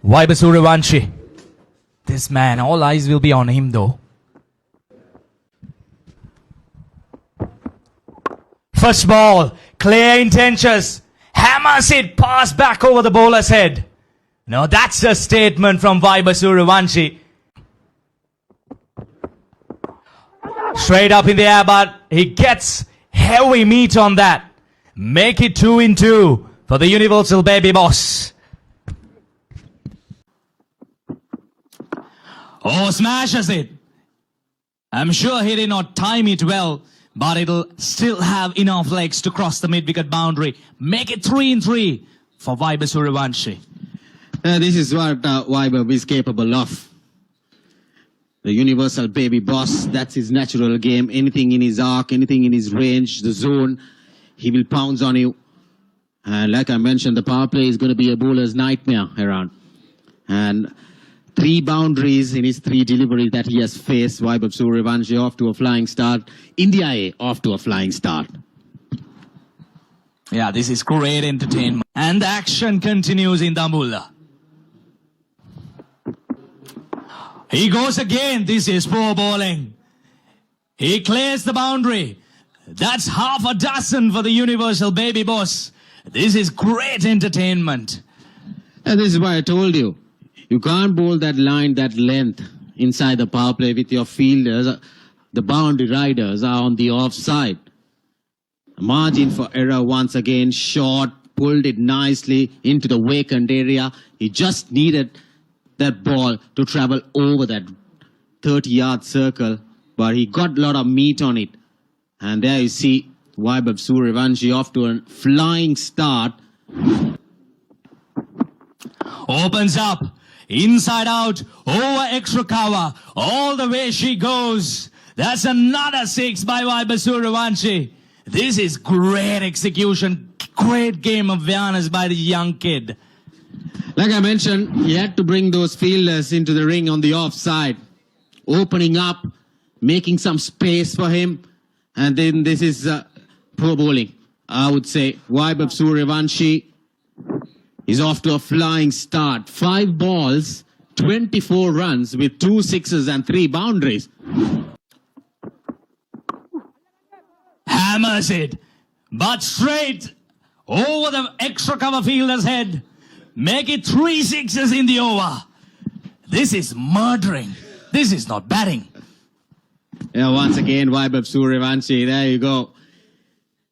Vaibhav Suryavanshi. This man, all eyes will be on him though. First ball, clear intentions. Hammers it, pass back over the bowler's head. Now that's a statement from Vaibhav Suryavanshi. Straight up in the air, but he gets heavy meat on that. Make it 2-2 for the Universal Baby Boss. Oh, smashes it. I'm sure he did not time it well, but it'll still have enough legs to cross the mid-wicket boundary. Make it 3-3 for Vaibhav Suryavanshi. This is what Vaibhav is capable of. The Universal Baby Boss, that's his natural game. Anything in his arc, anything in his range, the zone, he will pounce on you. And like I mentioned, the power play is going to be a bowler's nightmare around. And 3 boundaries in his 3 deliveries that he has faced. Vaibhav Suryavanshi off to a flying start. India A off to a flying start. Yeah, this is great entertainment. And the action continues in Dambulla. He goes again. This is poor bowling. He clears the boundary. That's half a dozen for the Universal Baby Boss. This is great entertainment. And this is why I told you. You can't bowl that line, that length inside the power play with your fielders. The boundary riders are on the offside. Margin for error once again. Short, pulled it nicely into the vacant area. He just needed that ball to travel over that 30-yard circle, but he got a lot of meat on it. And there you see Vaibhav Suryavanshi off to a flying start. Opens up, inside out, over extra cover, all the way she goes. That's another 6 by Vaibhav Suryavanshi. This is great execution, great game of awareness by the young kid. Like I mentioned, he had to bring those fielders into the ring on the offside, opening up, making some space for him. And then this is poor bowling, I would say. Vaibhav Suryavanshi is off to a flying start. 5 balls, 24 runs with 2 sixes and 3 boundaries. Hammers it, but straight over the extra cover fielder's head. Make it 3 sixes in the over. This is murdering. This is not batting. Yeah, once again, Vaibhav Suryavanshi, there you go.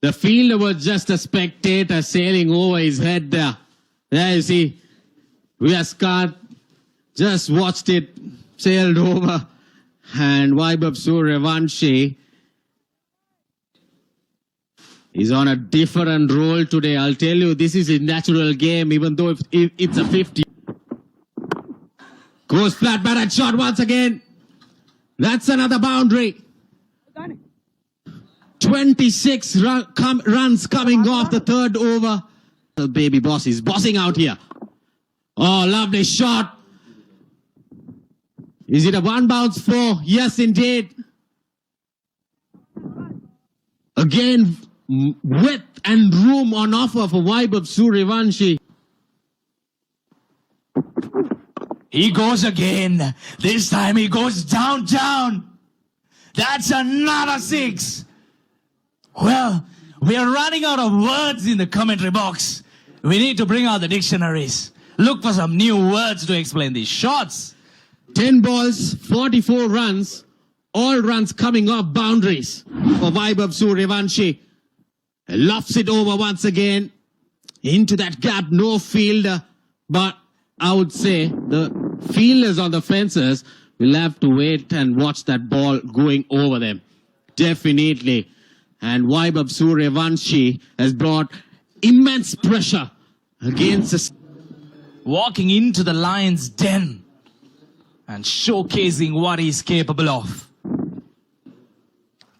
The fielder was just a spectator sailing over his head there. There you see, Vyaskat just watched it, sailed over. And Vaibhav Suryavanshi is on a different role today. I'll tell you, this is a natural game, even though it's a 50. Goes flat batted shot once again. That's another boundary. 26 runs coming off the 3rd over. The Baby Boss is bossing out here. Oh, lovely shot. Is it a 1 bounce 4? Yes, indeed. Again, width and room on offer for Vaibhav Suryavanshi. He goes again. This time he goes down. That's another 6. Well, we are running out of words in the commentary box. We need to bring out the dictionaries. Look for some new words to explain these shots. 10 balls, 44 runs. All runs coming off boundaries for Vaibhav Suryavanshi. Lofts it over once again. Into that gap, no fielder. But I would say the fielders on the fences will have to wait and watch that ball going over them. Definitely. And Vaibhav Suryavanshi has brought immense pressure against us. Walking into the lion's den and showcasing what he's capable of.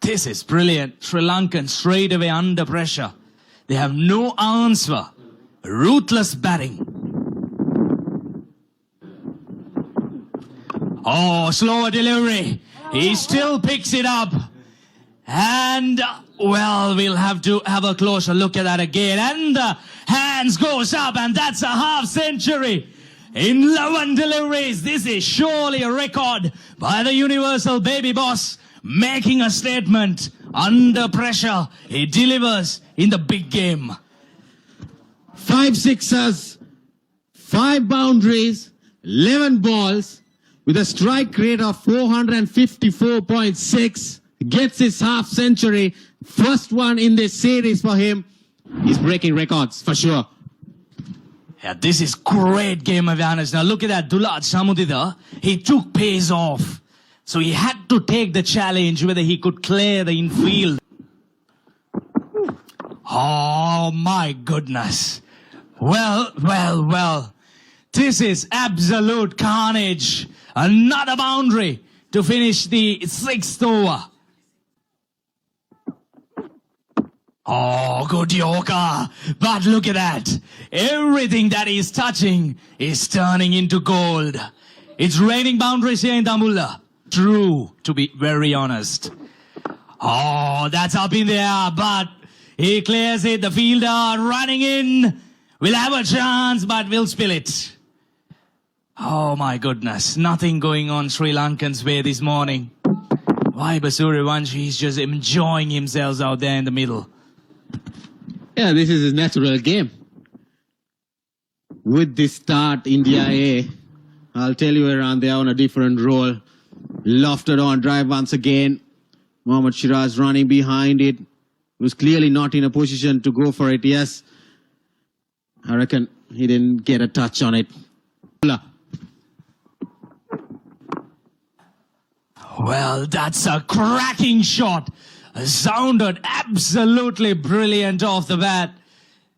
This is brilliant. Sri Lankan straight away under pressure. They have no answer. Ruthless batting. Oh, slower delivery. He still picks it up. And, well, we'll have to have a closer look at that again. And the hands goes up, and that's a half century. in 11 deliveries. This is surely a record by the universal baby boss, making a statement. Under pressure, he delivers in the big game. 5 sixers, 5 boundaries, 11 balls with a strike rate of 454.6. Gets his half century. First one in this series for him. He's breaking records for sure. Yeah, this is great game awareness. Now look at that, Dulad Samudida. He took pace off. So he had to take the challenge whether he could clear the infield. Oh my goodness. Well. This is absolute carnage. Another boundary to finish the 6th over. Oh, good yoga. But look at that. Everything that he's touching is turning into gold. It's raining boundaries here in Dambulla. True, to be very honest. Oh, that's up in the air, but he clears it. The fielder running in. We'll have a chance, but we'll spill it. Oh my goodness. Nothing going on Sri Lankan's way this morning. Vaibhav Suryavanshi is just enjoying himself out there in the middle. Yeah, this is his natural game. With this start, India A, I'll tell you around there on a different role. Lofted on drive once again. Mohammad Shiraz running behind it. Was clearly not in a position to go for it. Yes, I reckon he didn't get a touch on it. Well, that's a cracking shot. Sounded absolutely brilliant off the bat.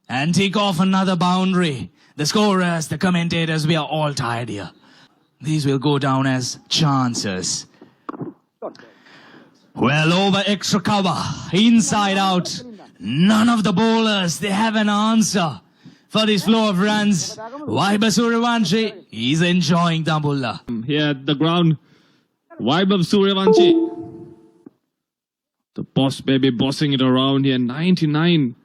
And take off another boundary. The scorers, the commentators, we are all tired here. These will go down as chances. Well, over extra cover, inside out. None of the bowlers, they have an answer for this flow of runs. Vaibhav Suryavanshi, he's enjoying Dambulla. Here at the ground, Vaibhav Suryavanshi. The boss baby bossing it around here. 99.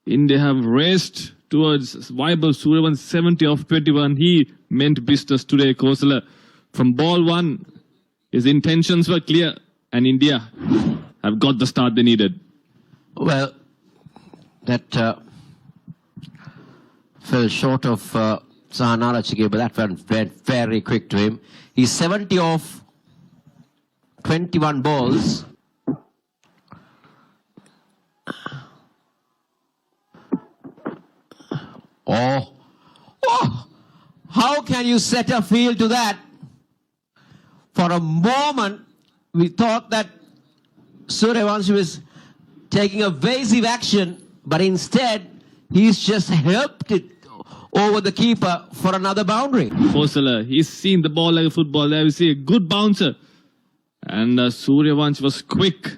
India have raced towards Vaibhav Suryavanshi 70 of 21. He meant business today, Kosala. From ball 1, his intentions were clear and India have got the start they needed. Well, that fell short of Sahanara Chige, but that went very quick to him. He's 70 off 21 balls. Oh, how can you set a field to that? For a moment, we thought that Suryavanshi was taking evasive action, but instead, he's just helped it over the keeper for another boundary. Kosala, he's seen the ball like a football. There we see a good bouncer. And Suryavanshi was quick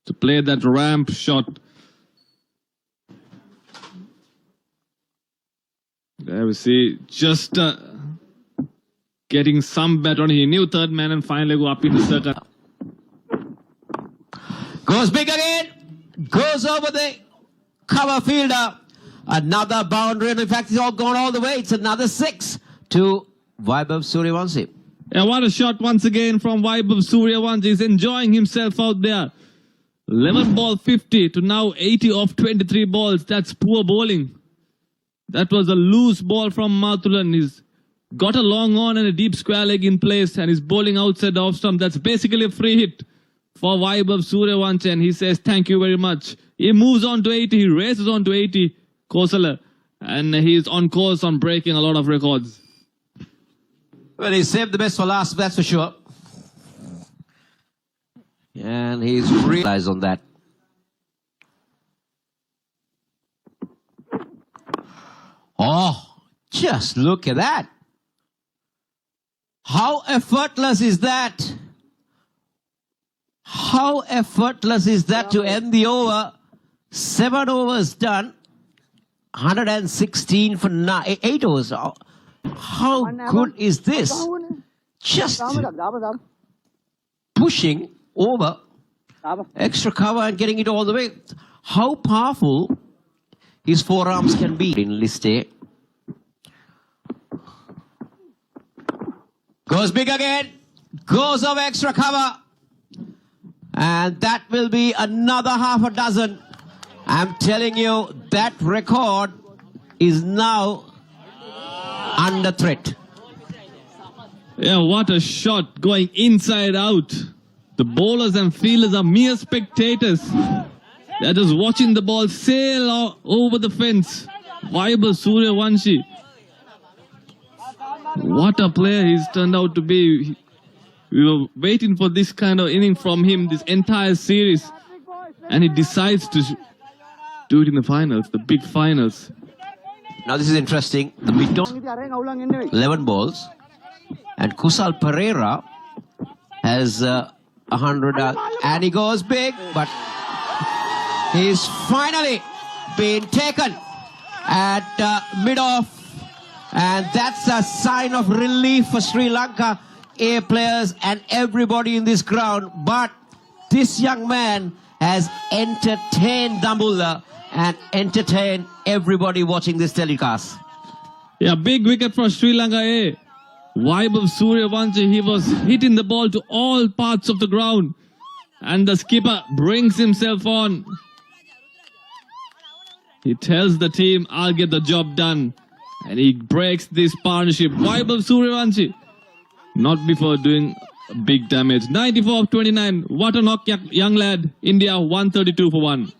to play that ramp shot. There we see just getting some bet on. He knew third man and finally go up in the circle. Goes big again. Goes over the cover fielder. Another boundary. And in fact, it's all gone all the way. It's another 6 to Vaibhav Suryavanshi. Yeah, what a shot once again from Vaibhav Suryavanshi. He's enjoying himself out there. 11 ball 50 to now 80 off 23 balls. That's poor bowling. That was a loose ball from Mathulan. He's got a long on and a deep square leg in place and he's bowling outside the off stump. That's basically a free hit for Vaibhav Suryavanshi and he says thank you very much. He moves on to 80. He races on to 80. Kosala. And he's on course on breaking a lot of records. Well, he saved the best for last, that's for sure. And he's realized on that. Oh, just look at that. How effortless is that? How effortless is that to end the over? 7 overs done. 116 for 8 overs. How good is this? Just pushing over extra cover and getting it all the way. How powerful his forearms can be in list A. Goes big again. Goes over extra cover. And that will be another half a dozen. I'm telling you, that record is now under threat. Yeah, what a shot going inside out. The bowlers and fielders are mere spectators. They're just watching the ball sail over the fence. Vaibhav Suryavanshi. What a player he's turned out to be. We were waiting for this kind of inning from him this entire series. And he decides to do it in the finals, the big finals. Now this is interesting. The mid-on 11 balls. And Kusal Pereira has 100 and he goes big, but he's finally been taken at mid-off. And that's a sign of relief for Sri Lanka A players and everybody in this ground. But this young man has entertained Dambulla and entertained everybody watching this telecast. Yeah, big wicket for Sri Lanka A. Vaibhav Suryavanshi, he was hitting the ball to all parts of the ground. And the skipper brings himself on. He tells the team, I'll get the job done. And he breaks this partnership. Vaibhav Suryavanshi, not before doing big damage. 94 of 29. What a knock, young lad. India 132 for 1.